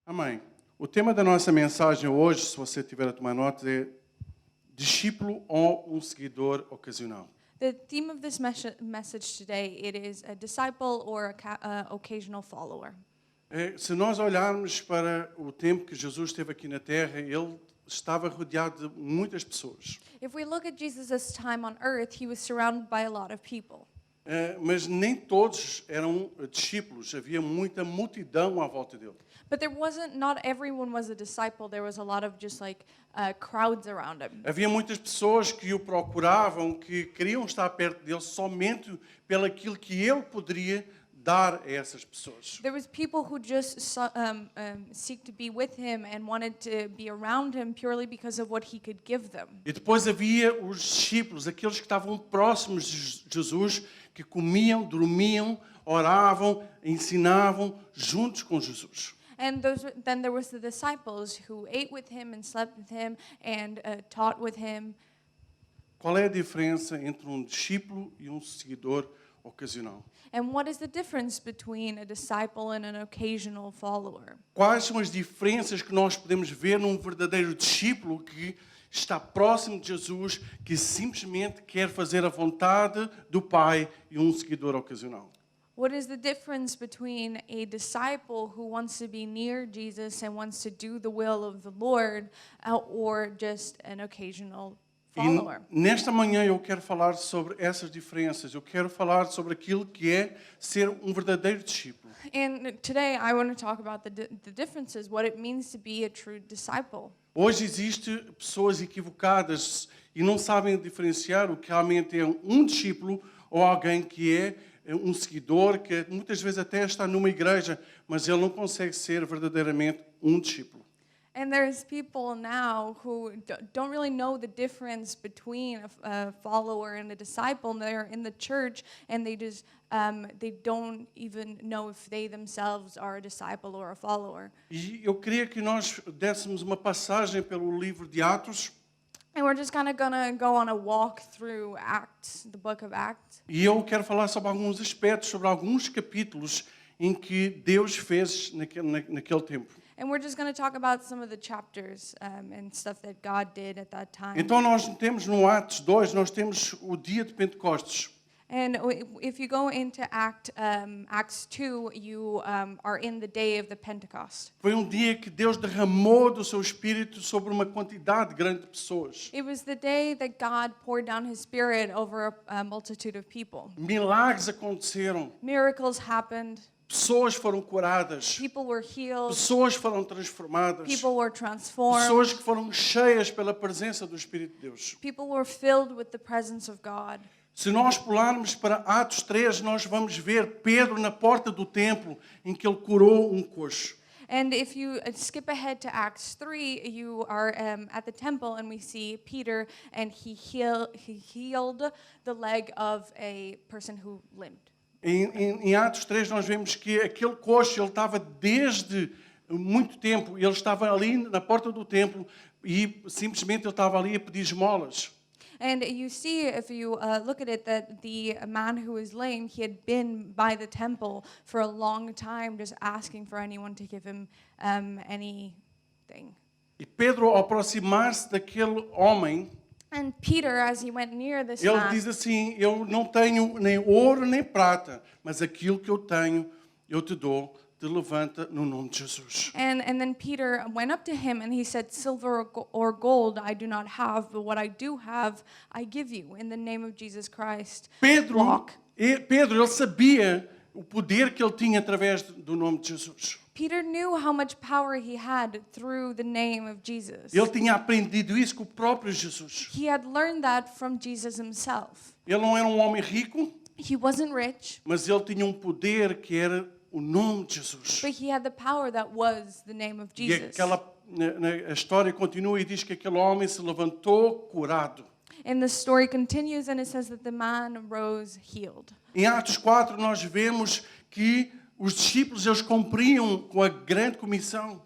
Amém. O tema da nossa mensagem hoje, se você tiver a tomar nota, é discípulo ou um seguidor ocasional. The theme of this message today, it is a disciple or a occasional follower. Se nós olharmos para o tempo que Jesus esteve aqui na Terra, ele estava rodeado de muitas pessoas. If we look at Jesus' time on earth, he was surrounded by a lot of people. Mas nem todos eram discípulos, havia muita multidão à volta dele. But not everyone was a disciple. There was a lot of just like crowds around him. Havia muitas pessoas que o procuravam, que queriam estar perto dele somente pelo aquilo que ele poderia dar a essas pessoas. There was people who just seek to be with him and wanted to be around him purely because of what he could give them. E depois havia os discípulos, aqueles que estavam próximos de Jesus, que comiam, dormiam, oravam, ensinavam juntos com Jesus. And then there was the disciples who ate with him and slept with him and taught with him. Qual é a diferença entre um discípulo e um seguidor ocasional? And what is the difference between a disciple and an occasional follower? Quais são as diferenças que nós podemos ver num verdadeiro discípulo que está próximo de Jesus, que simplesmente quer fazer a vontade do Pai, e um seguidor ocasional? What is the difference between a disciple who wants to be near Jesus and wants to do the will of the Lord or just an occasional follower? E nesta manhã eu quero falar sobre essas diferenças. Eu quero falar sobre aquilo que é ser um verdadeiro discípulo. And today I want to talk about the differences, what it means to be a true disciple. Hoje existem pessoas equivocadas e não sabem diferenciar o que realmente é um discípulo ou alguém que é um seguidor, que muitas vezes até está numa igreja, mas ele não consegue ser verdadeiramente um discípulo. And there's people now who don't really know the difference between a follower and a disciple. And they're in the church and they don't even know if they themselves are a disciple or a follower. E eu queria que nós dessemos uma passagem pelo livro de Atos. And we're just kind of gonna go on a walk through Acts, the book of Acts. E eu quero falar sobre alguns aspectos, sobre alguns capítulos em que Deus fez naquele tempo. And we're just going to talk about some of the chapters and stuff that God did at that time. Então nós temos no Atos 2, nós temos o dia de Pentecostes. And if you go into Acts 2, you are in the day of the Pentecost. Foi um dia que Deus derramou do seu Espírito sobre uma quantidade grande de pessoas. It was the day that God poured down His Spirit over a multitude of people. Milagres aconteceram. Miracles happened. Pessoas foram curadas. People were healed. Pessoas foram transformadas. People were transformed. Pessoas que foram cheias pela presença do Espírito de Deus. People were filled with the presence of God. Se nós pularmos para Atos 3, nós vamos ver Pedro na porta do templo em que ele curou um coxo. And if you skip ahead to Acts 3, you are at the temple and we see Peter and he healed the leg of a person who limped. Em Atos 3 nós vemos que aquele coxo, ele estava desde muito tempo, ele estava ali na porta do templo e simplesmente ele estava ali a pedir esmolas. And you see, if you look at it, that the man who was lame, he had been by the temple for a long time, just asking for anyone to give him anything. E Pedro, ao aproximar-se daquele homem, and Peter, as he went near this ele man, diz assim: eu não tenho nem ouro nem prata, mas aquilo que eu tenho, eu te dou. Te levanta no nome de Jesus. And then Peter went up to him and he said, "Silver or gold I do not have, but what I do have I give you in the name of Jesus Christ." Pedro, ele sabia o poder que ele tinha através do nome de Jesus. Peter knew how much power he had through the name of Jesus. Ele tinha aprendido isso com o próprio Jesus. He had learned that from Jesus himself. Ele não era um homem rico, He wasn't rich, mas ele tinha um poder que era o nome de Jesus. but he had the power that was the name of E Jesus. a história continua e diz que aquele homem se levantou curado. And the story continues and it says that the man rose healed. Em Atos 4 nós vemos que os discípulos eles cumpriam com a grande comissão.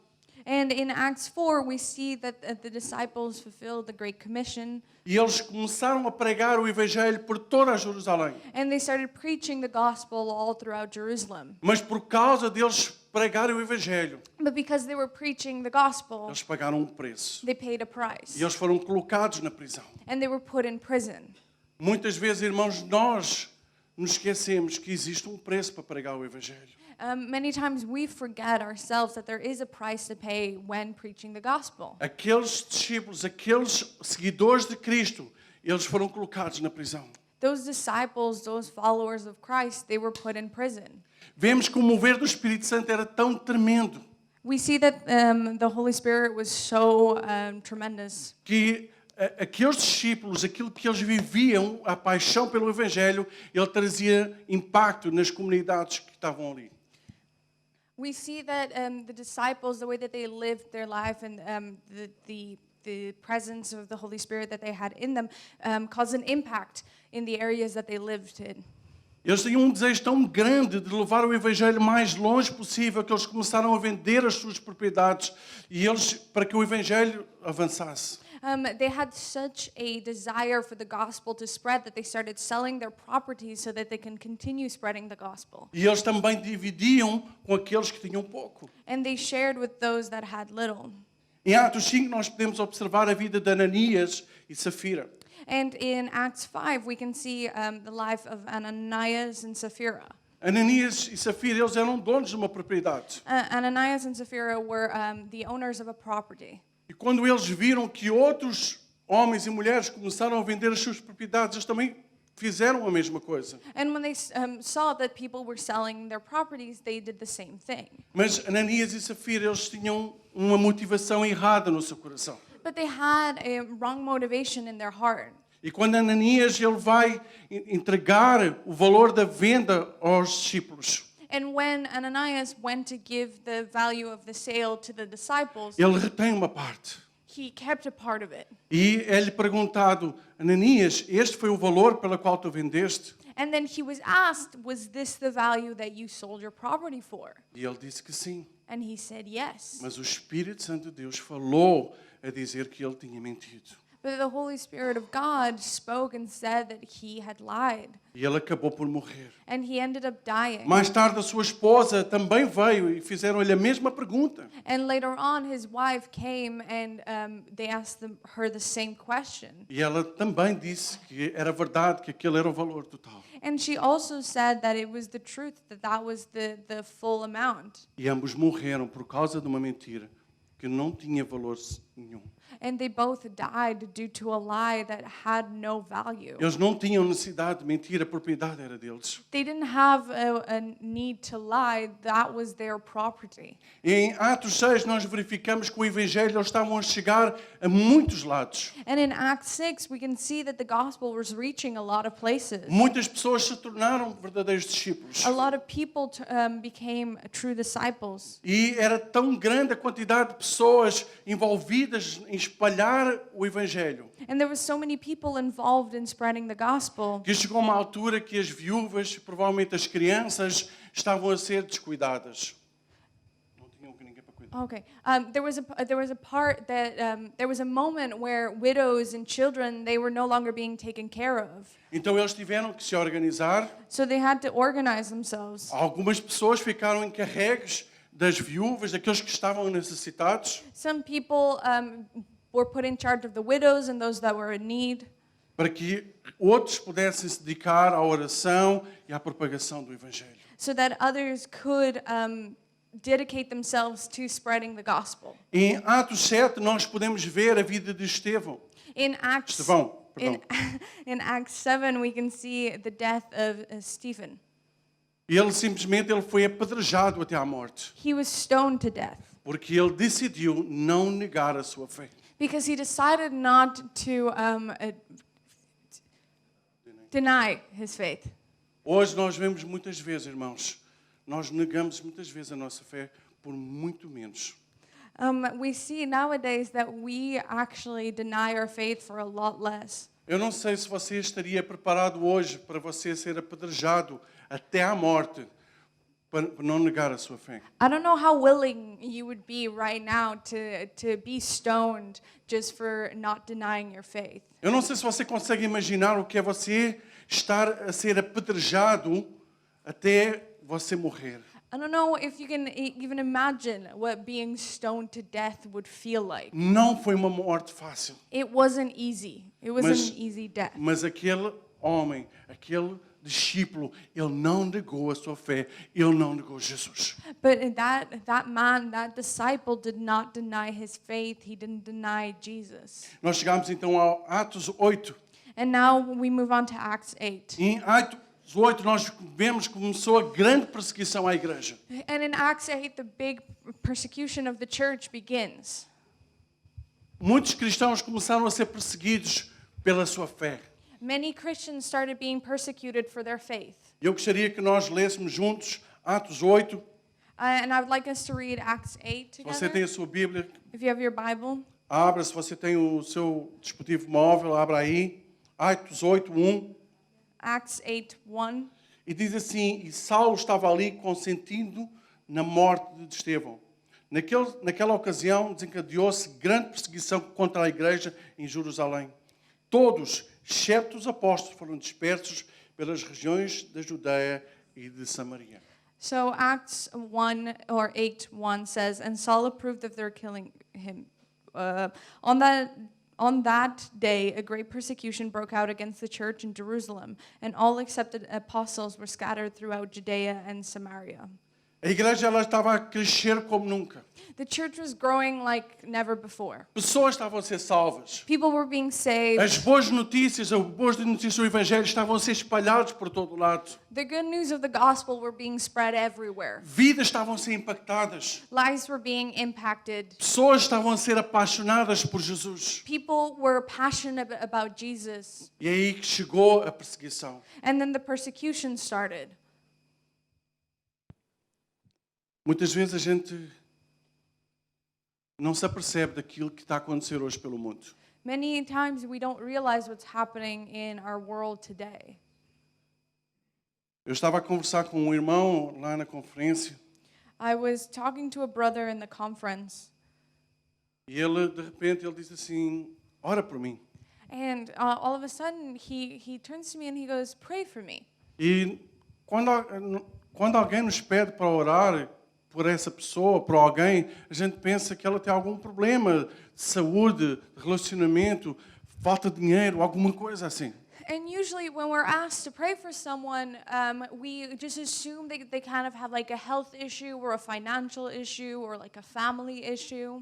And in Acts 4 we see that the disciples fulfilled the Great Commission. E eles começaram a pregar o evangelho por toda a Jerusalém. And they started preaching the gospel all throughout Jerusalem. Mas por causa deles pregarem o Evangelho, but because they were preaching the gospel, eles pagaram um preço. they paid a price. E eles foram colocados na prisão. And they were put in prison. Muitas vezes, irmãos, nós nos esquecemos que existe um preço para pregar o Evangelho. Many times we forget ourselves that there is a price to pay when preaching the gospel. Aqueles discípulos, aqueles seguidores de Cristo, eles foram colocados na prisão. Those disciples, those followers of Christ, they were put in prison. Vemos que o mover do Espírito Santo era tão tremendo We see that the Holy Spirit was so tremendous que aqueles discípulos, aquilo que eles viviam, a paixão pelo Evangelho, ele trazia impacto nas comunidades que estavam ali. We see that the disciples, the way that they lived their life, and the presence of the Holy Spirit that they had in them, caused an impact in the areas that they lived in. Eles tinham um desejo tão grande de levar o Evangelho mais longe possível que eles começaram a vender as suas propriedades e eles para que o Evangelho avançasse. They had such a desire for the gospel to spread that they started selling their properties so that they can continue spreading the gospel. E eles também dividiam com aqueles que tinham pouco. And they shared with those that had little. Em Atos 5 nós podemos observar a vida de Ananias e Safira. And in Acts 5, we can see the life of Ananias and Sapphira. Ananias e Safira, eles eram donos de uma propriedade. Ananias and Sapphira were the owners of a property. E quando eles viram que outros homens e mulheres começaram a vender as suas propriedades, eles também fizeram a mesma coisa. And when they saw that people were selling their properties, they did the same thing. Mas Ananias e Safira, eles tinham uma motivação errada no seu coração. But they had a wrong motivation in their heart. E quando Ananias ele vai entregar o valor da venda aos discípulos, And when Ananias went to give the value of the sale to the disciples, ele retém uma parte. he kept a part of it. E é-lhe perguntado, Ananias, este foi o valor pelo qual tu vendeste? And then he was asked, was this the value that you sold your property for? E ele disse que sim. And he said yes. Mas o Espírito Santo de Deus falou a dizer que ele tinha mentido. But the Holy Spirit of God spoke and said that he had lied. E ele acabou por morrer. And he ended up dying. Mais tarde a sua esposa também veio e fizeram-lhe a mesma pergunta. And later on, his wife came and they asked her the same question. E ela também disse que era verdade, que aquele era o valor total. And she also said that it was the truth, that that was the full amount. E ambos morreram por causa de uma mentira que não tinha valor nenhum. And they both died due to a lie that had no value. Eles não tinham necessidade de mentir, a propriedade era deles. They didn't have a need to lie, that was their property. Em Atos 6 nós verificamos que o Evangelho eles estavam a chegar a muitos lados. And in Acts 6, we can see that the gospel was reaching a lot of places. Muitas pessoas se tornaram verdadeiros discípulos. A lot of people became true disciples. E era tão grande a quantidade de pessoas envolvidas em espalhar o Evangelho, And there was so many people involved in spreading the gospel que chegou uma altura que as viúvas, provavelmente as crianças, estavam a ser descuidadas. Não tinham ninguém para cuidar. Okay. There was a part that there was a moment where widows and children, they were no longer being taken care of. Então eles tiveram que se organizar. So they had to organize themselves. Algumas pessoas ficaram encarregues das viúvas, daqueles que estavam necessitados, Some people were put in charge of the widows and those that were in need, para que outros pudessem se dedicar à oração e à propagação do Evangelho. so that others could dedicate themselves to spreading the gospel. Em Atos 7 nós podemos ver a vida de Estevão. Estevão, In, perdão. in Acts 7, we can see the death of Stephen. Ele simplesmente foi apedrejado até à morte, He was stoned to death porque ele decidiu não negar a sua fé. because he decided not to deny his faith. Hoje nós vemos muitas vezes, irmãos, nós negamos muitas vezes a nossa fé por muito menos. We see nowadays that we actually deny our faith for a lot less. Eu não sei se você estaria preparado hoje para você ser apedrejado até à morte para não negar a sua fé. I don't know how willing you would be right now to be stoned just for not denying your faith. Eu não sei se você consegue imaginar o que é você estar a ser apedrejado até você morrer. I don't know if you can even imagine what being stoned to death would feel like. Não foi uma morte fácil. It wasn't easy. It wasn't Mas- an easy death. Mas aquele homem, aquele discípulo, ele não negou a sua fé, ele não negou Jesus. But that man, that disciple did not deny his faith. He didn't deny Jesus. Nós chegamos então ao Atos 8. And now we move on to Acts 8. Em Atos 8 nós vemos que começou a grande perseguição à igreja. And in Acts 8, the big persecution of the church begins. Muitos cristãos começaram a ser perseguidos pela sua fé. Many Christians started being persecuted for their faith. Eu gostaria que nós lêssemos juntos Atos 8. And I would like us to read Acts 8 Se você tem together. a sua Bíblia, If you have your Bible. abra. Se você tem o seu dispositivo móvel, abra aí. Atos 8, 1. Acts 8, 1. E diz assim: E Saulo estava ali consentindo na morte de Estevão. Naquela ocasião desencadeou-se grande perseguição contra a igreja em Jerusalém. Todos, exceto os apóstolos, foram dispersos pelas regiões da Judeia e de Samaria. So Acts 1 or 8, 1 says, and Saul approved of their killing him. On that day, a great persecution broke out against the church in Jerusalem, and all accepted apostles were scattered throughout Judea and Samaria. A igreja ela estava a crescer como nunca. The church was growing like never before. Pessoas estavam a ser salvas. People were being saved. As boas notícias do Evangelho estavam a ser espalhadas por todo o lado. The good news of the gospel were being spread everywhere. Vidas estavam a ser impactadas. Lives were being impacted. Pessoas estavam a ser apaixonadas por Jesus. People were passionate about Jesus. E é aí que chegou a perseguição. And then the persecution started. Muitas vezes a gente não se apercebe daquilo que está a acontecer hoje pelo mundo. Many times we don't realize what's happening in our world today. Eu estava a conversar com um irmão lá na conferência I was talking to a brother in the conference, e ele, de repente, ele disse assim, ora por mim. and all of a sudden he turns to me and he goes, "Pray for me." E quando alguém nos pede para orar por essa pessoa, por alguém, a gente pensa que ela tem algum problema de saúde, de relacionamento, falta de dinheiro, alguma coisa assim. And usually when we're asked to pray for someone, we just assume they kind of have like a health issue or a financial issue or like a family issue.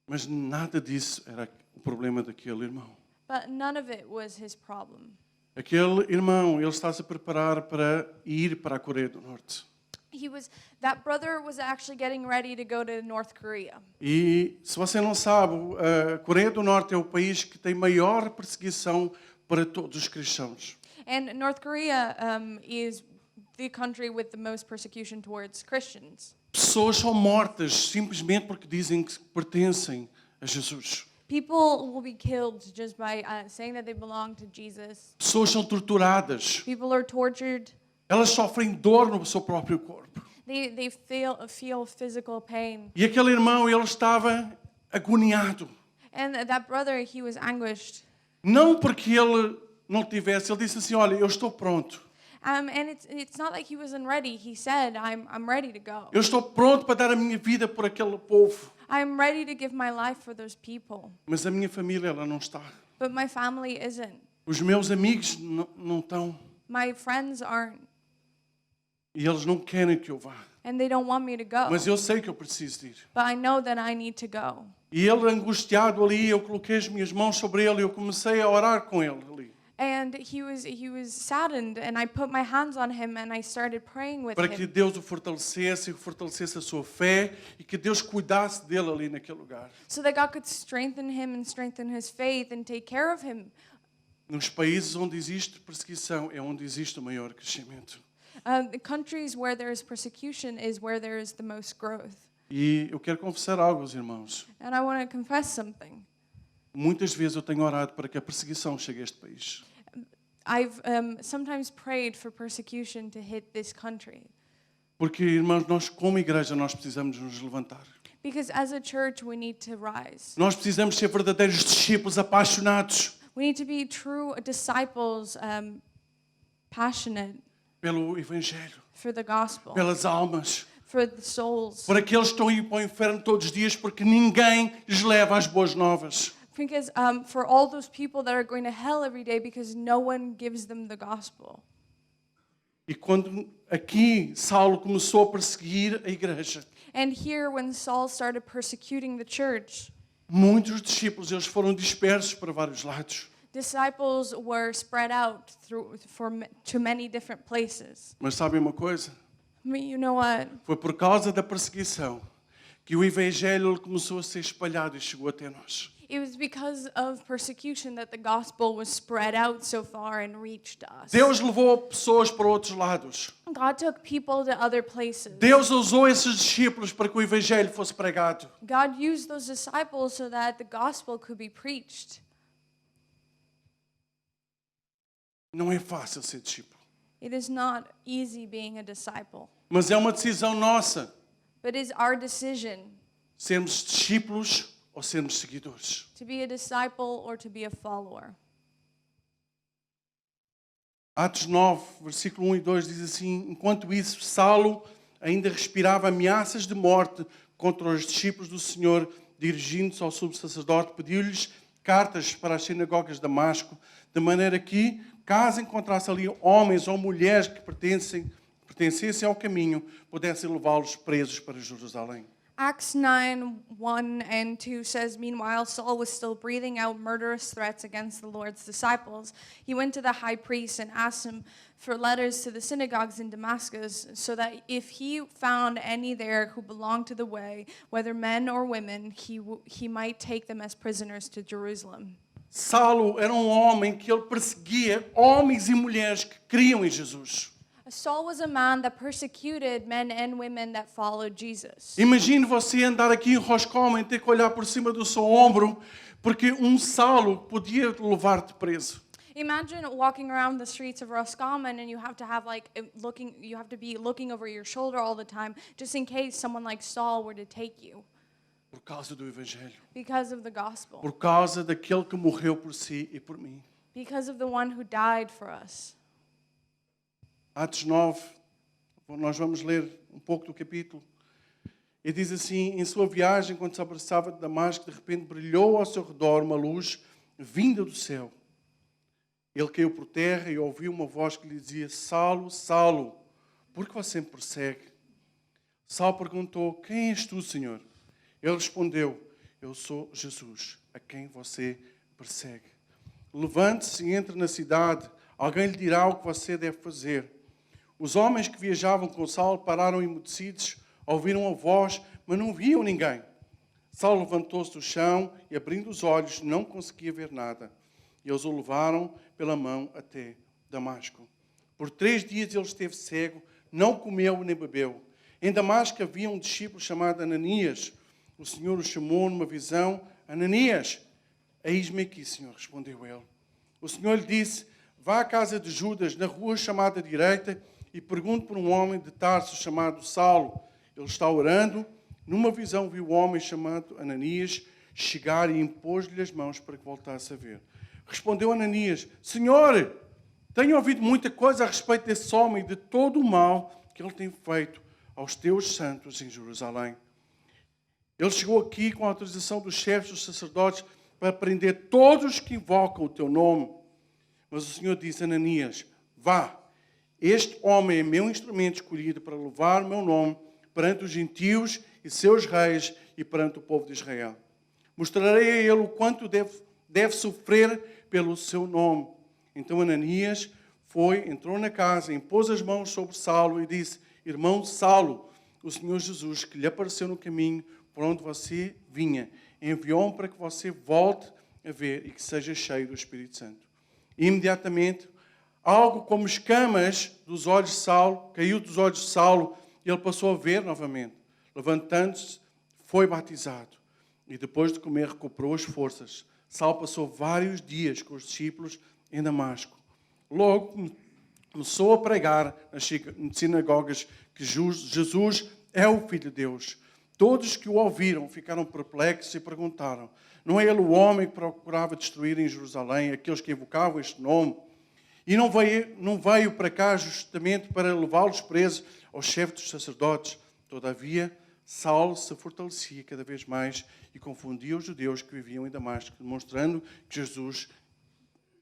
Mas nada disso era o problema daquele irmão. But none of it was his problem. Aquele irmão, ele está-se a preparar para ir para a Coreia do Norte. That brother was actually getting ready to go to North Korea. E se você não sabe, a Coreia do Norte é o país que tem maior perseguição para todos os cristãos. And North Korea is the country with the most persecution towards Christians. Pessoas são mortas simplesmente porque dizem que pertencem a Jesus. People will be killed just by saying that they belong to Jesus. Pessoas são torturadas. People are tortured. Elas sofrem dor no seu próprio corpo. They feel physical pain. E aquele irmão, ele estava agoniado. And that brother, he was anguished. Não porque ele não tivesse, ele disse assim, olha, eu estou pronto. And it's not like he wasn't ready. He said, I'm ready to go. Eu estou pronto para dar a minha vida por aquele povo. I'm ready to give my life for those people. Mas a minha família, ela não está. But my family isn't. Os meus amigos não estão. My friends aren't. E eles não querem que eu vá. And they don't want me to go. Mas eu sei que eu preciso de ir. But I know that I need to go. E ele angustiado ali, eu coloquei as minhas mãos sobre ele e eu comecei a orar com ele ali. And he was saddened, and I put my hands on him and I started praying with Para que him. Deus o fortalecesse, fortalecesse a sua fé e que Deus cuidasse dele ali naquele lugar. So that God could strengthen him and strengthen his faith and take care of him. Nos países onde existe perseguição é onde existe o maior crescimento. The countries where there is persecution is where there is the most growth. E eu quero confessar algo aos irmãos. And I want to confess something. Muitas vezes eu tenho orado para que a perseguição chegue a este país. I've sometimes prayed for persecution to hit this country. Porque, irmãos, nós como igreja nós precisamos nos levantar. Because as a church we need to rise. Nós precisamos ser verdadeiros discípulos apaixonados We need to be true disciples, passionate pelo Evangelho. for the gospel, pelas almas, for the souls. por aqueles que estão a ir para o inferno todos os dias porque ninguém lhes leva as boas novas. Because for all those people that are going to hell every day because no one gives them the gospel. E quando aqui Saulo começou a perseguir a igreja, And here, when Saul started persecuting the church, muitos discípulos eles foram dispersos para vários lados. disciples were spread out to many different places. Mas sabem uma coisa? I mean, you know what? Foi por causa da perseguição que o evangelho começou a ser espalhado e chegou até nós. It was because of persecution that the gospel was spread out so far and reached us. Deus levou pessoas para outros lados. God took people to other places. Deus usou esses discípulos para que o evangelho fosse pregado. God used those disciples so that the gospel could be preached. Não é fácil ser discípulo, It is not easy being a disciple, mas é uma decisão nossa but it is our decision sermos discípulos ou sermos seguidores. to be a disciple or to be a follower. Atos 9, versículo 1 e 2 diz assim: enquanto isso, Saulo ainda respirava ameaças de morte contra os discípulos do Senhor, dirigindo-se ao sumo sacerdote, pediu-lhes cartas para as sinagogas de Damasco, de maneira que, caso encontrasse ali homens ou mulheres que pertencessem ao caminho, pudessem levá-los presos para Jerusalém. Acts 9:1 and 2 says, meanwhile, Saul was still breathing out murderous threats against the Lord's disciples. He went to the high priest and asked him for letters to the synagogues in Damascus, so that if he found any there who belonged to the way, whether men or women, he might take them as prisoners to Jerusalem. Saulo era um homem que ele perseguia homens e mulheres que criam em Jesus. Saul was a man that persecuted men and women that followed Jesus. Imagine você andar aqui em Roscommon e ter que olhar por cima do seu ombro, porque um Saulo podia levar-te preso. Imagine walking around the streets of Roscommon and you have to be looking over your shoulder all the time just in case someone like Saul were to take you Por causa do Evangelho. because of the gospel, Por causa daquele que morreu por si e por mim. because of the one who died for us. Atos 9, nós vamos ler um pouco do capítulo. E diz assim: em sua viagem, quando se abraçava de Damasco, de repente brilhou ao seu redor uma luz vinda do céu. Ele caiu por terra e ouviu uma voz que lhe dizia: Saulo, Saulo, por que você me persegue? Saulo perguntou: quem és tu, Senhor? Ele respondeu: eu sou Jesus, a quem você persegue. Levante-se e entre na cidade, alguém lhe dirá o que você deve fazer. Os homens que viajavam com Saulo pararam emudecidos, ouviram a voz, mas não viam ninguém. Saulo levantou-se do chão e, abrindo os olhos, não conseguia ver nada. E eles o levaram pela mão até Damasco. Por 3 dias ele esteve cego, não comeu nem bebeu. Em Damasco havia um discípulo chamado Ananias. O Senhor o chamou numa visão: Ananias. Eis-me aqui, Senhor, respondeu ele. O Senhor lhe disse: vá à casa de Judas, na rua chamada direita, e pergunte por um homem de Tarso chamado Saulo. Ele está orando. Numa visão viu um homem chamado Ananias chegar e impôs-lhe as mãos para que voltasse a ver. Respondeu Ananias: Senhor, tenho ouvido muita coisa a respeito desse homem e de todo o mal que ele tem feito aos teus santos em Jerusalém. Ele chegou aqui com a autorização dos chefes dos sacerdotes para prender todos os que invocam o teu nome. Mas o Senhor disse a Ananias: vá, este homem é meu instrumento escolhido para levar o meu nome perante os gentios e seus reis e perante o povo de Israel. Mostrarei a ele o quanto deve sofrer pelo seu nome. Então Ananias entrou na casa, impôs as mãos sobre Saulo e disse: irmão Saulo, o Senhor Jesus, que lhe apareceu no caminho por onde você vinha, enviou-me para que você volte a ver e que seja cheio do Espírito Santo. E imediatamente, algo como escamas dos olhos de Saulo, caiu dos olhos de Saulo, e ele passou a ver novamente. Levantando-se, foi batizado. E depois de comer, recuperou as forças. Saulo passou vários dias com os discípulos em Damasco. Logo, começou a pregar nas sinagogas que Jesus é o Filho de Deus. Todos que o ouviram ficaram perplexos e perguntaram: não é ele o homem que procurava destruir em Jerusalém aqueles que evocavam este nome? E não veio para cá justamente para levá-los presos ao chefe dos sacerdotes. Todavia, Saulo se fortalecia cada vez mais e confundia os judeus que viviam em Damasco, demonstrando que Jesus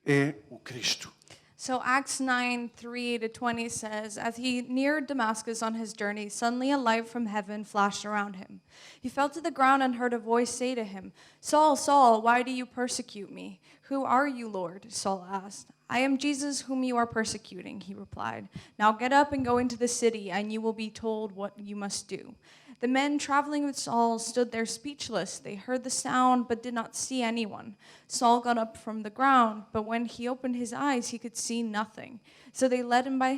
é o Cristo. So Acts 9:3-20 says, as he neared Damascus on his journey, suddenly a light from heaven flashed around him. He fell to the ground and heard a voice say to him, Saul, Saul, why do you persecute me? Who are you, Lord? Saul asked. I am Jesus whom you are persecuting, he replied. Now get up and go into the city, and you will be told what you must do. The men traveling with Saul stood there speechless. They heard the sound but did not see anyone. Saul got up from the ground, but when he opened his eyes, he could see nothing. So they led him by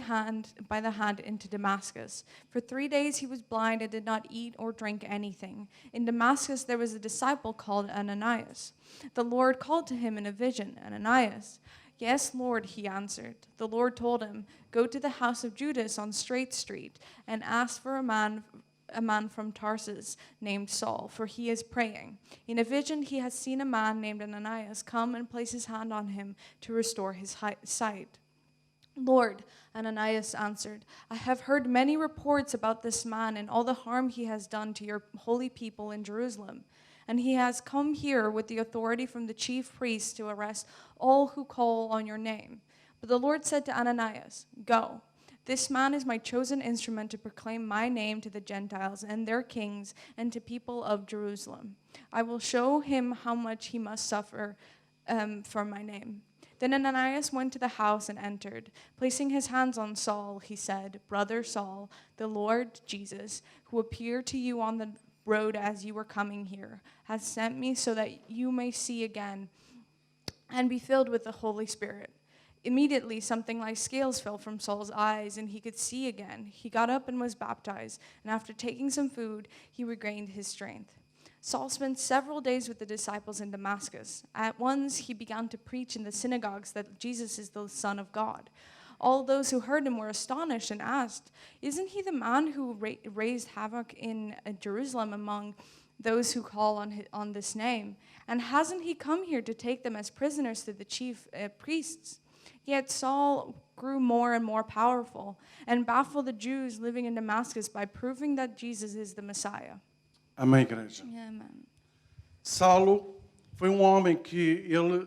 the hand into Damascus. For 3 days he was blind and did not eat or drink anything. In Damascus there was a disciple called Ananias. The Lord called to him in a vision, Ananias. Yes, Lord, he answered. The Lord told him, go to the house of Judas on Straight Street and ask for a man from Tarsus named Saul, for he is praying. In a vision he has seen a man named Ananias come and place his hand on him to restore his sight. Lord, Ananias answered, I have heard many reports about this man and all the harm he has done to your holy people in Jerusalem. And he has come here with the authority from the chief priests to arrest all who call on your name. But the Lord said to Ananias, go. This man is my chosen instrument to proclaim my name to the Gentiles and their kings and to people of Jerusalem. I will show him how much he must suffer for my name. Then Ananias went to the house and entered. Placing his hands on Saul, he said, Brother Saul, the Lord Jesus, who appeared to you on the road as you were coming here, has sent me so that you may see again and be filled with the Holy Spirit. Immediately, something like scales fell from Saul's eyes, and he could see again. He got up and was baptized, and after taking some food, he regained his strength. Saul spent several days with the disciples in Damascus. At once, he began to preach in the synagogues that Jesus is the Son of God. All those who heard him were astonished and asked, isn't he the man who raised havoc in Jerusalem among those who call on this name? And hasn't he come here to take them as prisoners to the chief priests? Yet Saul grew more and more powerful and baffled the Jews living in Damascus by proving that Jesus is the Messiah. Amém, igreja. Amen. Saulo foi homem que ele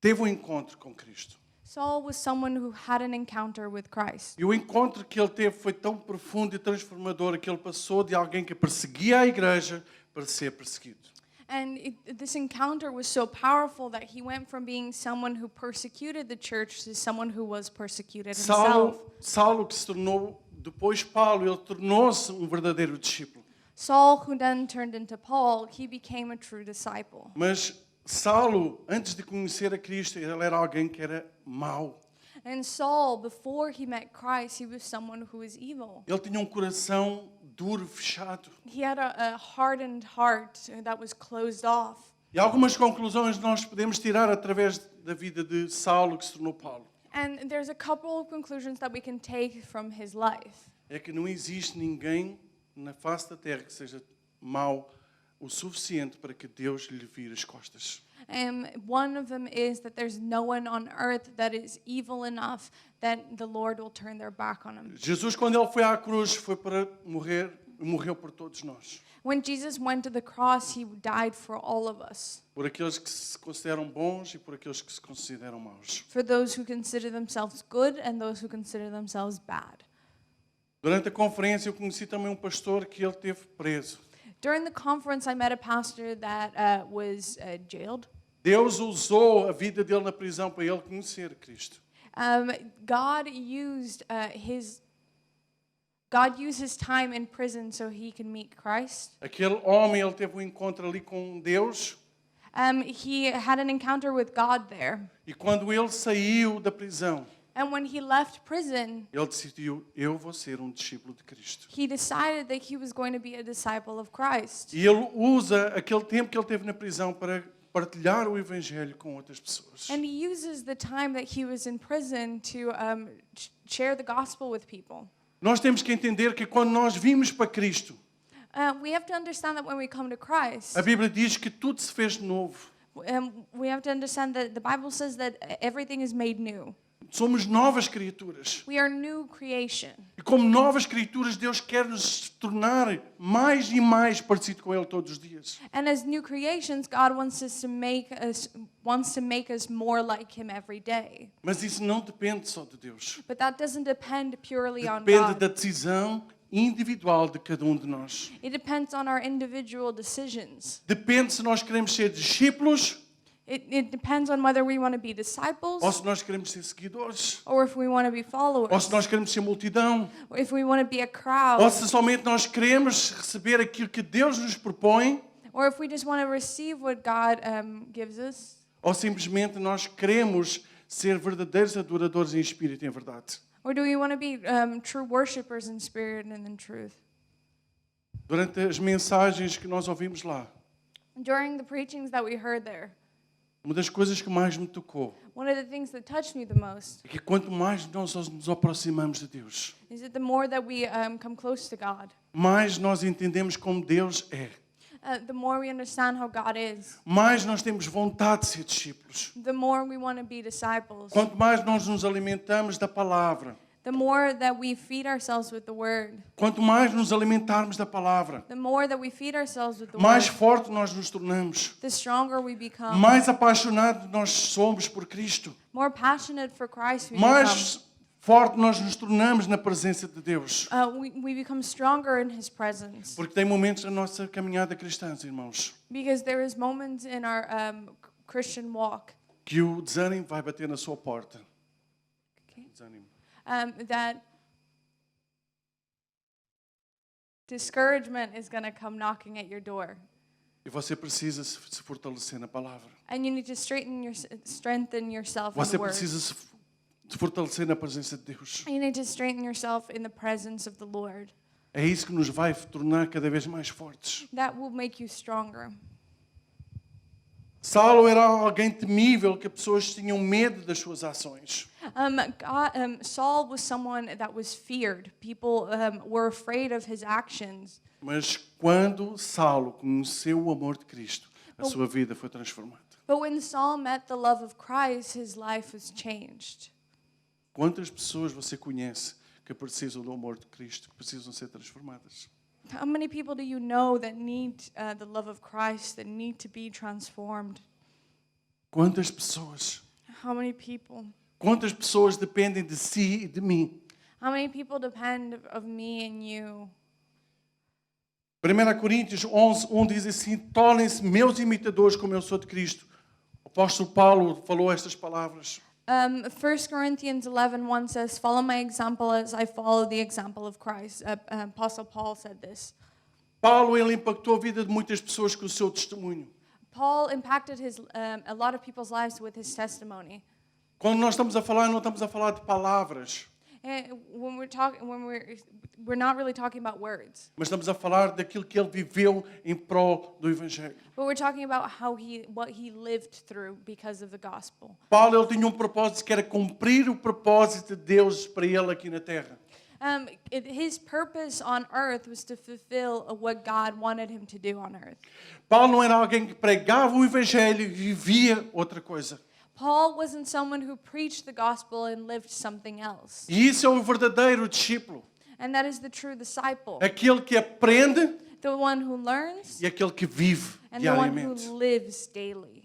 teve um encontro com Cristo. Saul was someone who had an encounter with Christ. E o encontro que ele teve foi tão profundo e transformador que ele passou de alguém que perseguia a igreja para ser perseguido. And this encounter was so powerful that he went from being someone who persecuted the church to someone who was persecuted himself. Saulo que se tornou depois Paulo, ele tornou-se verdadeiro discípulo. Saul, who then turned into Paul, he became a true disciple. Mas Saulo, antes de conhecer a Cristo, ele era alguém que era mau. And Saul, before he met Christ, he was someone who was evil. Ele tinha um coração duro, fechado. He had a hardened heart that was closed off. E algumas conclusões nós podemos tirar através da vida de Saulo, que se tornou Paulo. And there's a couple of conclusions that we can take from his life. É que não existe ninguém na face da terra que seja mau o suficiente para que Deus lhe vire as costas. And one of them is that there's no one on earth that is evil enough that the Lord will turn their back on him. Jesus, quando ele foi à cruz, foi para morrer, morreu por todos nós. When Jesus went to the cross, he died for all of us. Por aqueles que se consideram bons e por aqueles que se consideram maus. For those who consider themselves good and those who consider themselves bad. Durante a conferência eu conheci também um pastor que ele teve preso. During the conference, I met a pastor that was jailed. Deus usou a vida dele na prisão para ele conhecer Cristo. God used his time in prison so he can meet Christ. Aquele homem, ele teve um encontro ali com Deus. He had an encounter with God there. E quando ele saiu da prisão, And when he left prison, ele decidiu, eu vou ser um discípulo de Cristo. he decided that he was going to be a disciple of Christ. E ele usa aquele tempo que ele teve na prisão para partilhar o evangelho com outras pessoas. And he uses the time that he was in prison to share the gospel with people. Nós temos que entender que quando nós vimos para Cristo, We have to understand that when we come to Christ, a Bíblia diz que tudo se fez novo. we have to understand that the Bible says that everything is made new. Somos novas criaturas. We are new creation. E como novas criaturas, Deus quer nos tornar mais e mais parecido com Ele todos os dias. And as new creations, God wants to make us more like Him every day. Mas isso não depende só de Deus. But that doesn't depend purely on Depende God. da decisão individual de cada um de nós. It depends on our individual decisions. Depende se nós queremos ser discípulos It depends on whether we want to be disciples ou se nós queremos ser seguidores. or if we want to be Ou followers, se nós queremos ser multidão. or if we want to be a Ou crowd, se somente nós queremos receber aquilo que Deus nos propõe. or if we just want to receive what God gives us, Ou simplesmente nós queremos ser verdadeiros adoradores em espírito e em verdade. or do we want to be true worshipers in spirit and in truth? Durante as mensagens que nós ouvimos lá, During the preachings that we heard there, uma das coisas que mais me tocou one of the things that touched me the most é que quanto mais nós nos aproximamos de Deus, is that the more that we come close to God, mais nós entendemos como Deus é. the more we understand how God is, Mais nós temos vontade de ser discípulos. the more we want to be disciples, Quanto mais nós nos alimentamos da palavra, the more that we feed ourselves with the Word, quanto mais nos alimentarmos da palavra, the more that we feed ourselves with the mais Word, forte nós nos tornamos. the stronger we become, Mais apaixonados nós somos por Cristo. more passionate for Christ we become. Mais forte nós nos tornamos na presença de Deus. We become stronger in His presence. Porque tem momentos na nossa caminhada cristã, irmãos, Because there is moments in our Christian walk que o desânimo vai bater na sua porta. okay, Desânimo. that discouragement is going to come knocking at your door. E você precisa se fortalecer na palavra. And you need to strengthen yourself in Você the Word. precisa se fortalecer na presença de Deus. You need to strengthen yourself in the presence of the Lord. É isso que nos vai tornar cada vez mais fortes. That will make you stronger. Saulo era alguém temível, que as pessoas tinham medo das suas ações. Saul was someone that was feared. People were afraid of his actions. Mas quando Saulo conheceu o amor de Cristo, a sua vida foi transformada. But when Saul met the love of Christ, his life was changed. Quantas pessoas você conhece que precisam do amor de Cristo, que precisam ser transformadas? How many people do you know that need the love of Christ, that need to be transformed? Quantas pessoas? How many people? Quantas pessoas dependem de si e de mim? How many people depend of me and you? 1 Coríntios 11:1 diz assim: tornem-se meus imitadores como eu sou de Cristo. O apóstolo Paulo falou estas palavras. 1 Corinthians 11:1 says, "Follow my example as I follow the example of Christ." Apostle Paul said this. Paulo, ele impactou a vida de muitas pessoas com o seu testemunho. Paul impacted a lot of people's lives with his testimony. Quando nós estamos a falar, não estamos a falar de palavras, And when we're not really talking about words, mas estamos a falar daquilo que ele viveu em prol do Evangelho. but we're talking about what he lived through because of the gospel. Paulo, ele tinha um propósito que era cumprir o propósito de Deus para ele aqui na terra. His purpose on earth was to fulfill what God wanted him to do on earth. Paulo não era alguém que pregava o Evangelho e vivia outra coisa. Paul wasn't someone who preached the gospel and lived something else. E isso é o verdadeiro discípulo. And that is the true disciple. Aquele que aprende The one who learns e aquele que vive and the one who diariamente. lives daily.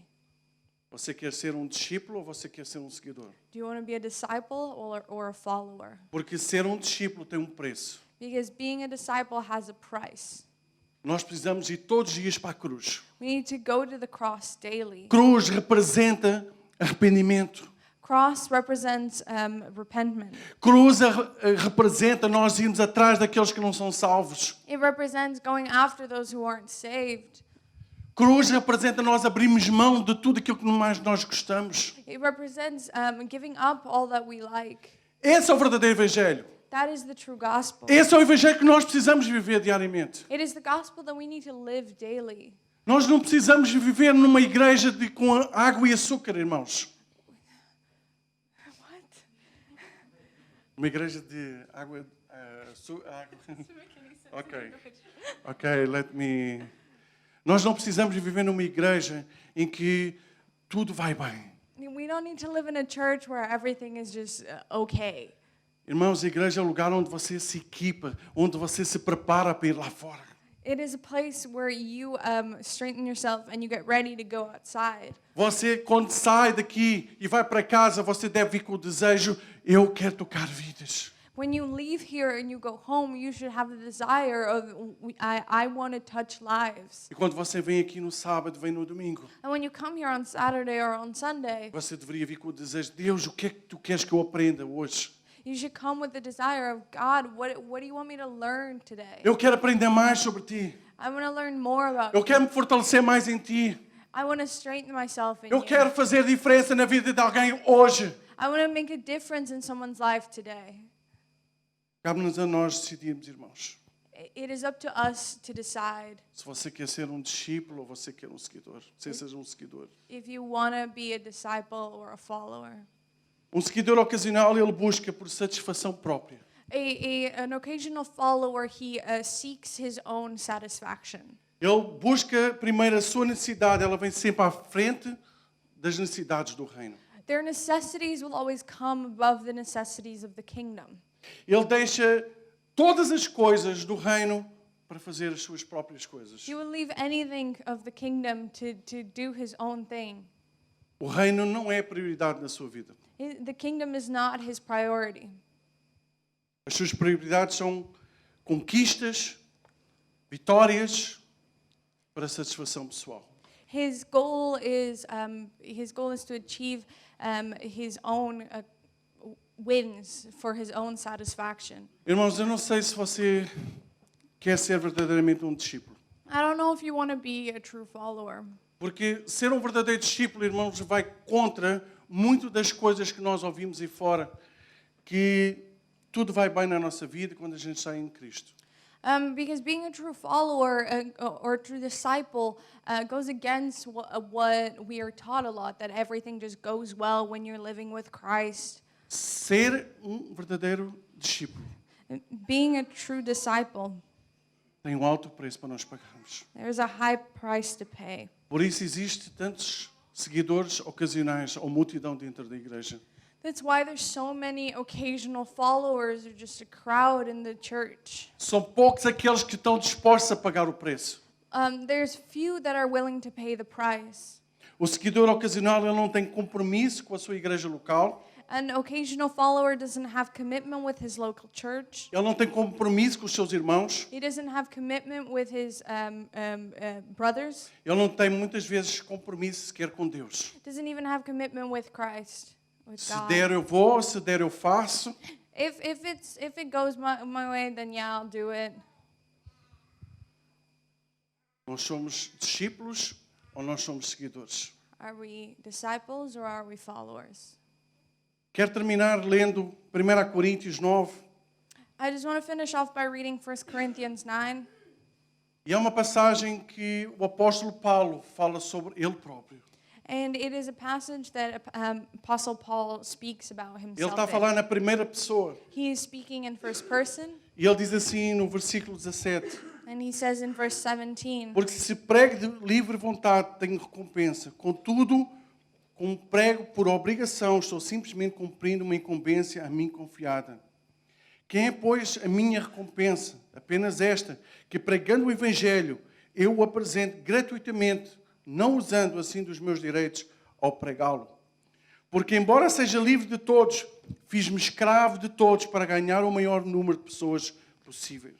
Você quer ser um discípulo ou você quer ser um seguidor? Do you want to be a disciple or a follower? Porque ser um discípulo tem um preço. Because being a disciple has a price. Nós precisamos ir todos os dias para a cruz. We need to go to the cross daily. Cruz representa arrependimento. Cross represents repentance. Cruz representa nós irmos atrás daqueles que não são salvos. It represents going after those who aren't saved. Cruz representa nós abrirmos mão de tudo aquilo que mais nós gostamos. It represents giving up all that we like. Esse é o verdadeiro Evangelho. That is the true gospel. Esse é o Evangelho que nós precisamos viver diariamente. It is the gospel that we need to live daily. Nós não precisamos viver numa igreja com água e açúcar, irmãos. What? Uma igreja de água... Ok, let me... Nós não precisamos viver numa igreja em que tudo vai bem. We don't need to live in a church where everything is just okay. Irmãos, a igreja é o lugar onde você se equipa, onde você se prepara para ir lá fora. It is a place where you strengthen yourself and you get ready to go outside. Você, quando sai daqui e vai para casa, você deve vir com o desejo, eu quero tocar vidas. When you leave here and you go home, you should have the desire of, I want to touch lives. E quando você vem aqui no sábado, vem no domingo, And when you come here on Saturday or on Sunday, você deveria vir com o desejo, Deus, o que é que tu queres que eu aprenda hoje? you should come with the desire of, God, what do you want me to learn today? Eu quero aprender mais sobre ti. I want to learn more about Eu you. quero me fortalecer mais em ti. I want to strengthen myself in Eu you. quero fazer diferença na vida de alguém hoje. I want to make a difference in someone's life today. Cabe-nos a nós decidirmos, irmãos. It is up to us to decide Se você quer ser um discípulo ou você quer um seguidor. Você seja um seguidor. if you want to be a disciple or a follower. Um seguidor ocasional, ele busca por satisfação própria. An occasional follower, he seeks his own satisfaction. Ele busca primeiro a sua necessidade. Ela vem sempre à frente das necessidades do reino. Their necessities will always come above the necessities of the kingdom. Ele deixa todas as coisas do reino para fazer as suas próprias coisas. He will leave anything of the kingdom to do his own thing. O reino não é prioridade na sua vida. The kingdom is not his priority. As suas prioridades são conquistas, vitórias para satisfação pessoal. His goal is to achieve his own wins for his own satisfaction. Irmãos, eu não sei se você quer ser verdadeiramente um discípulo. I don't know if you want to be a true follower. Porque ser um verdadeiro discípulo, irmãos, vai contra muito das coisas que nós ouvimos aí fora, que tudo vai bem na nossa vida quando a gente está em Cristo. Because being a true follower or true disciple goes against what we are taught a lot, that everything just goes well when you're living with Christ. Ser um verdadeiro discípulo Being a true disciple, tem um alto preço para nós pagarmos. there's a high price to pay. Por isso existe tantos seguidores ocasionais ou multidão dentro da igreja. That's why there's so many occasional followers or just a crowd in the church. São poucos aqueles que estão dispostos a pagar o preço. There's few that are willing to pay the price. O seguidor ocasional ele não tem compromisso com a sua igreja local. An occasional follower doesn't have commitment with his local church. Ele não tem compromisso com os seus irmãos. He doesn't have commitment with his brothers. Ele não tem muitas vezes compromisso sequer com Deus. Doesn't even have commitment with Christ, with Se God. der eu vou, se der eu faço. If it goes my way, then yeah, I'll do it. Nós somos discípulos ou nós somos seguidores? Are we disciples or are we followers? Quero terminar lendo 1 Coríntios 9. I just want to finish off by reading 1 Corinthians 9. E é uma passagem que o apóstolo Paulo fala sobre ele próprio. And it is a passage that Apostle Paul speaks about Ele himself. está a falar na primeira pessoa. He is speaking in first person, E ele diz assim no versículo 17. and he says in verse 17, Porque se prego de livre vontade, tenho recompensa. Contudo, como prego por obrigação, estou simplesmente cumprindo uma incumbência a mim confiada. Quem é, pois, a minha recompensa? Apenas esta, que pregando o Evangelho, eu o apresento gratuitamente, não usando assim dos meus direitos ao pregá-lo. Porque, embora seja livre de todos, fiz-me escravo de todos para ganhar o maior número de pessoas possível.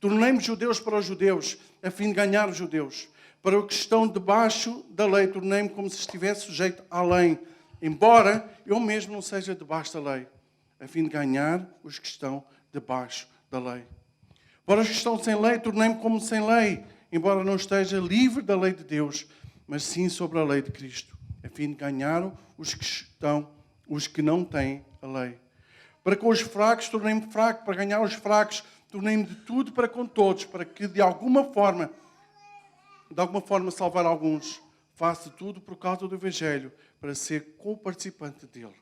Tornei-me judeus para os judeus, a fim de ganhar os judeus. Para os que estão debaixo da lei, tornei-me como se estivesse sujeito à lei, embora eu mesmo não seja debaixo da lei, a fim de ganhar os que estão debaixo da lei. Para os que estão sem lei, tornei-me como sem lei, embora não esteja livre da lei de Deus, mas sim sobre a lei de Cristo, a fim de ganhar os que não têm a lei. Para com os fracos, tornei-me fraco, para ganhar os fracos, tornei-me de tudo para com todos, para que de alguma forma salvar alguns. Faço tudo por causa do Evangelho, para ser co-participante dele.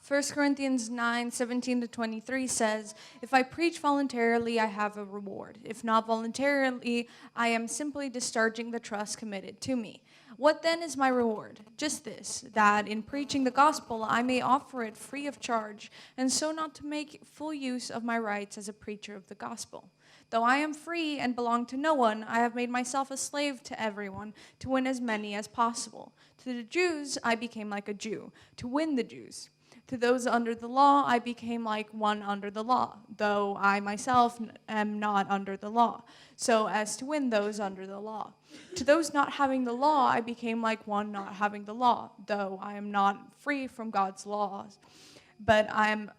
1 Corinthians 9:17-23 says, "If I preach voluntarily, I have a reward. If not voluntarily, I am simply discharging the trust committed to me. What then is my reward? Just this, that in preaching the gospel, I may offer it free of charge, and so not to make full use of my rights as a preacher of the gospel. Though I am free and belong to no one, I have made myself a slave to everyone to win as many as possible. To the Jews, I became like a Jew, to win the Jews. To those under the law, I became like one under the law, though I myself am not under the law, so as to win those under the law. To those not having the law, I became like one not having the law, though I am not free from God's laws, but am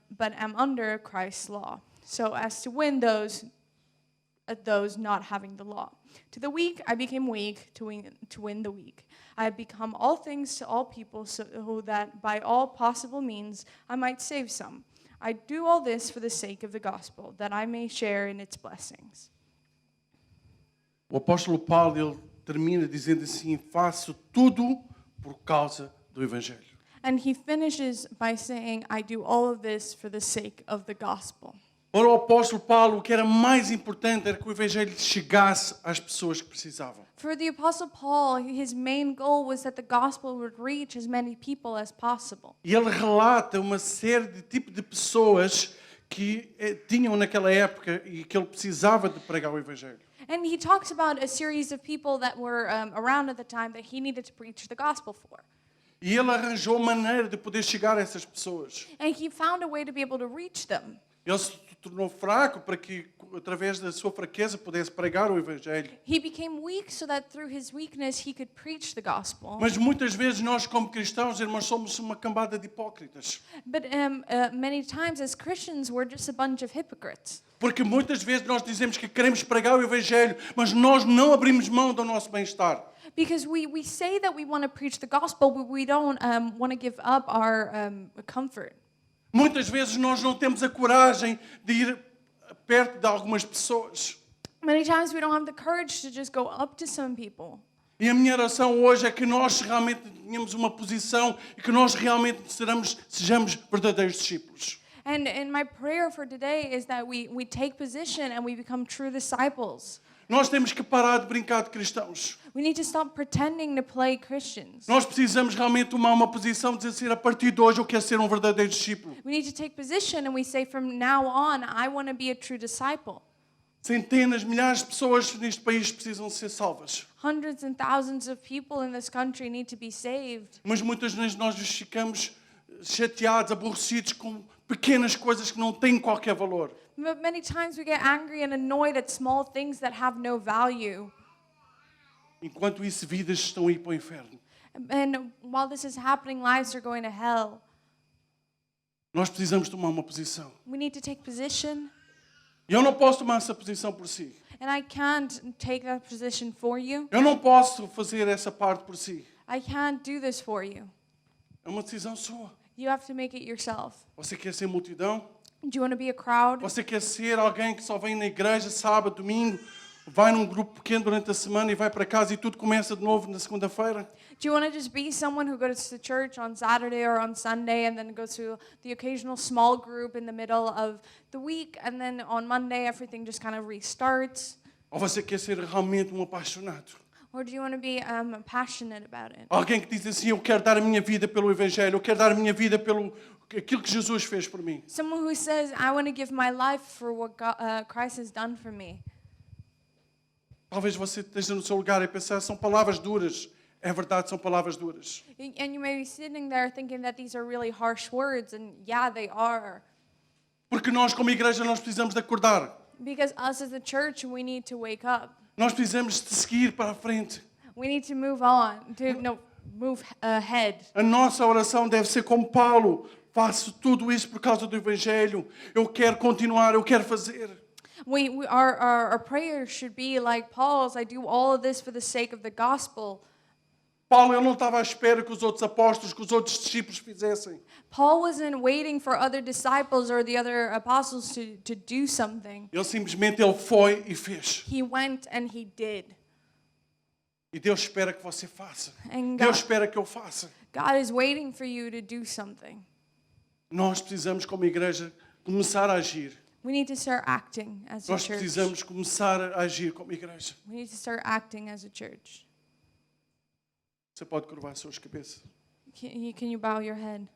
under Christ's law, so as to win those not having the law. To the weak, I became weak to win the weak. I have become all things to all people so that by all possible means I might save some. I do all this for the sake of the gospel, that I may share in its blessings." O apóstolo Paulo ele termina dizendo assim: faço tudo por causa do Evangelho. And he finishes by saying, "I do all of this for the sake of the gospel." Para o apóstolo Paulo, o que era mais importante era que o Evangelho chegasse às pessoas que precisavam. For the Apostle Paul, his main goal was that the gospel would reach as many people as possible. E ele relata uma série de tipos de pessoas que tinham naquela época e que ele precisava de pregar o Evangelho. And he talks about a series of people that were around at the time that he needed to preach the gospel for. E ele arranjou maneira de poder chegar a essas pessoas. And he found a way to be able to reach them. Ele se tornou fraco para que, através da sua fraqueza, pudesse pregar o Evangelho. He became weak so that through his weakness he could preach the gospel. Mas muitas vezes nós, como cristãos, irmãos, somos uma cambada de hipócritas. But many times as Christians, we're just a bunch of hypocrites. Porque muitas vezes nós dizemos que queremos pregar o Evangelho, mas nós não abrimos mão do nosso bem-estar. Because we say that we want to preach the gospel, but we don't want to give up our comfort. Muitas vezes nós não temos a coragem de ir perto de algumas pessoas. Many times we don't have the courage to just go up to some people. E a minha oração hoje é que nós realmente tenhamos uma posição e que nós realmente sejamos verdadeiros discípulos. And my prayer for today is that we take position and we become true disciples. Nós temos que parar de brincar de cristãos. We need to stop pretending to play Christians. Nós precisamos realmente tomar uma posição de dizer, a partir de hoje eu quero ser um verdadeiro discípulo. We need to take position and we say from now on, I want to be a true disciple. Centenas, milhares de pessoas neste país precisam ser salvas. Hundreds and thousands of people in this country need to be saved. Mas muitas vezes nós ficamos chateados, aborrecidos com pequenas coisas que não têm qualquer valor. But many times we get angry and annoyed at small things that have no value. Enquanto isso, vidas estão a ir para o inferno. And while this is happening, lives are going to hell. Nós precisamos tomar uma posição. We need to take position. E eu não posso tomar essa posição por si. And I can't take that position for you. Eu não posso fazer essa parte por si. I can't do this for you. É uma decisão sua. You have to make it yourself. Você quer ser multidão? Do you want to be a crowd? Você quer ser alguém que só vem na igreja sábado, domingo, vai num grupo pequeno durante a semana e vai para casa e tudo começa de novo na segunda-feira? Do you want to just be someone who goes to church on Saturday or on Sunday and then goes to the occasional small group in the middle of the week and then on Monday everything just kind of restarts? Ou você quer ser realmente um apaixonado? Or do you want to be passionate about it? Alguém que diz assim, eu quero dar a minha vida pelo Evangelho, eu quero dar a minha vida pelo aquilo que Jesus fez por mim. Someone who says, I want to give my life for what Christ has done for me. Talvez você esteja no seu lugar e pensar, são palavras duras. É verdade, são palavras duras. And you may be sitting there thinking that these are really harsh words, and yeah, they are. Porque nós, como igreja, nós precisamos de acordar. Because us as a church, we need to wake up. Nós precisamos de seguir para a frente. We need to move on, move ahead. A nossa oração deve ser como Paulo. Faço tudo isso por causa do Evangelho. Eu quero continuar, eu quero fazer. Our prayer should be like Paul's. I do all of this for the sake of the gospel. Paulo, ele não estava à espera que os outros apóstolos, que os outros discípulos fizessem. Paul wasn't waiting for other disciples or the other apostles to do something. Ele simplesmente foi e fez. He went and he did. E Deus espera que você faça. And Deus espera que eu faça. God is waiting for you to do something. Nós precisamos, como igreja, começar a agir. We need to start acting as a Nós church. precisamos começar a agir como igreja. We need to start acting as a church. Você pode curvar as suas cabeças. Can you bow your head?